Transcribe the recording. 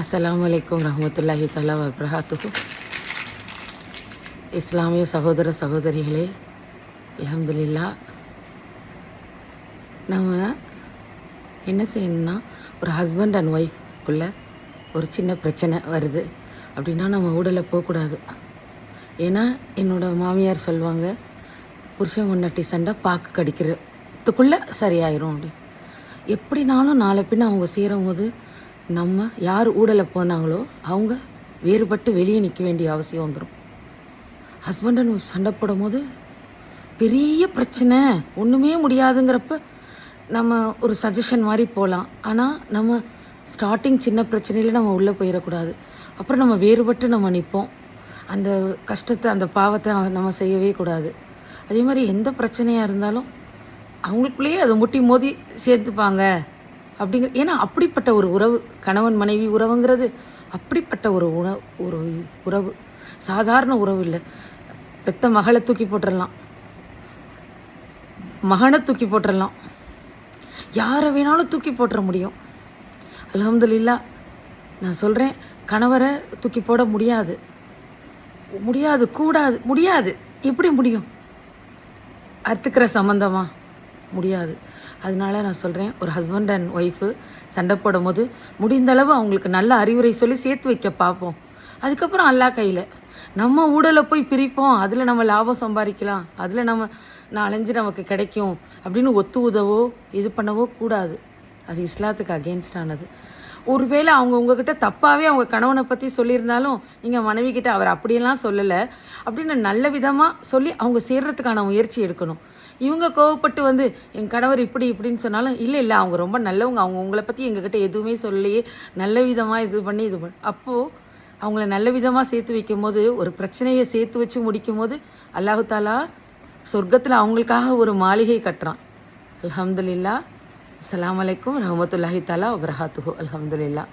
அஸ்ஸலாமு அலைக்கும் ரஹ்மத்துல்லாஹி தஆலா வபரகாத்துஹு. இஸ்லாமிய சகோதர சகோதரிகளே, அல்ஹம்துலில்லாஹ். நம்ம என்ன செய்யணும்னா, ஒரு ஹஸ்பண்ட் அண்ட் ஒய்ஃப்குள்ளே ஒரு சின்ன பிரச்சனை வருது அப்படின்னா நம்ம ஊடல போகக்கூடாது. ஏன்னா என்னோடய மாமியார் சொல்லுவாங்க, புருஷன் முன்னாடி சண்டை பாக்கு கடிக்கிறதுக்குள்ளே சரியாயிரும் அப்படி. எப்படினாலும் நாளை பின்ன அவங்க சேரும்போது நம்ம யார் ஊடலை போனாங்களோ அவங்க வேறுபட்டு வெளியே நிற்க வேண்டிய அவசியம் வந்துடும். ஹஸ்பண்ட் அண்ட் ஒய்ஃப் சண்டை போடும் போது பெரிய பிரச்சனை, ஒன்றுமே முடியாதுங்கிறப்ப நம்ம ஒரு சஜஷன் மாதிரி போகலாம். ஆனால் நம்ம ஸ்டார்டிங் சின்ன பிரச்சனையில் நம்ம உள்ளே போயிடக்கூடாது. அப்புறம் நம்ம வேறுபட்டு நம்ம நிற்போம். அந்த கஷ்டத்தை, அந்த பாவத்தை நம்ம செய்யவே கூடாது. அதே மாதிரி எந்த பிரச்சனையாக இருந்தாலும் அவங்களுக்குள்ளேயே அதை முட்டி மோதி சேர்த்துப்பாங்க அப்படிங்கிற. ஏன்னா அப்படிப்பட்ட ஒரு உறவு, கணவன் மனைவி உறவுங்கிறது அப்படிப்பட்ட ஒரு உறவு, சாதாரண உறவு இல்லை. பெத்த மகளை தூக்கி போட்டுடலாம், மகனை தூக்கி போட்டுடலாம், யாரை வேணாலும் தூக்கி போட்டுற முடியும். அல்ஹம்துலில்லாஹ். நான் சொல்கிறேன், கணவரை தூக்கி போட முடியாது, கூடாது, முடியாது. எப்படி முடியும்? அறுத்துக்கிற சம்மந்தமா முடியாது. அதனால நான் சொல்கிறேன், ஒரு ஹஸ்பண்ட் அண்ட் ஒய்ஃபு சண்டை போடும் போது முடிந்தளவு அவங்களுக்கு நல்ல அறிவுரை சொல்லி சேர்த்து வைக்க பார்ப்போம். அதுக்கப்புறம் அல்லாஹ் கையில். நம்ம ஊடலை போய் பிரிப்போம், அதில் நம்ம லாபம் சம்பாதிக்கலாம், அதில் நம்ம நாலஞ்சு நமக்கு கிடைக்கும் அப்படின்னு ஒத்து உதவோ இது பண்ணவோ கூடாது. அது இஸ்லாத்துக்கு அகெயின்ஸ்டானது. ஒருவேளை அவங்க உங்ககிட்ட தப்பாகவே அவங்க கணவனை பற்றி சொல்லியிருந்தாலும் நீங்கள் மனைவிக்கிட்ட அவர் அப்படியெல்லாம் சொல்லலை அப்படின்னு நல்ல விதமாக சொல்லி அவங்க சேர்றதுக்கான முயற்சி எடுக்கணும். இவங்க கோவப்பட்டு வந்து என் கணவர் இப்படின்னு சொன்னாலும் இல்லை அவங்க ரொம்ப நல்லவங்க, அவங்க உங்களை பற்றி எங்ககிட்ட எதுவுமே சொல்லலையே, நல்ல விதமாக இது பண்ணி அப்போது அவங்கள நல்ல விதமாக சேர்த்து வைக்கும் போது, ஒரு பிரச்சனையை சேர்த்து வச்சு முடிக்கும் போது அல்லாஹு தாலா சொர்க்கத்தில் அவங்களுக்காக ஒரு மாளிகை கட்டுறான். அல்ஹம்துலில்லாஹ். அஸ்ஸலாமு அலைக்கும் ரஹ்மத்துல்லாஹி தஆலா வபரகாத்துஹு. அல்ஹம்துலில்லாஹ்.